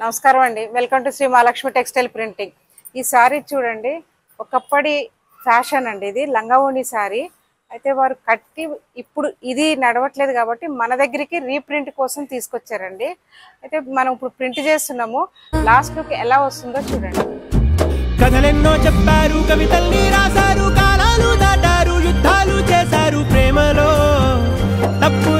నమస్కారం అండి. Welcome to Shri Mahalakshmi textile printing. ఈ సారీ చూడండి, ఒకప్పటి ఫ్యాషన్ అండి. ఇది లంగావోణి సారీ అయితే వారు కట్టి ఇప్పుడు ఇది నడవట్లేదు కాబట్టి మన దగ్గరికి రీప్రింట్ కోసం తీసుకొచ్చారండి. అయితే మనం ఇప్పుడు ప్రింట్ చేస్తున్నాము. లాస్ట్ లుక్ ఎలా వస్తుందో చూడండి. కథలెన్నో చెప్పారు, కవితల్ని రాశారు, కాలాలు దాటారు, యుద్ధాలు చేశారు, ప్రేమలో తప్పు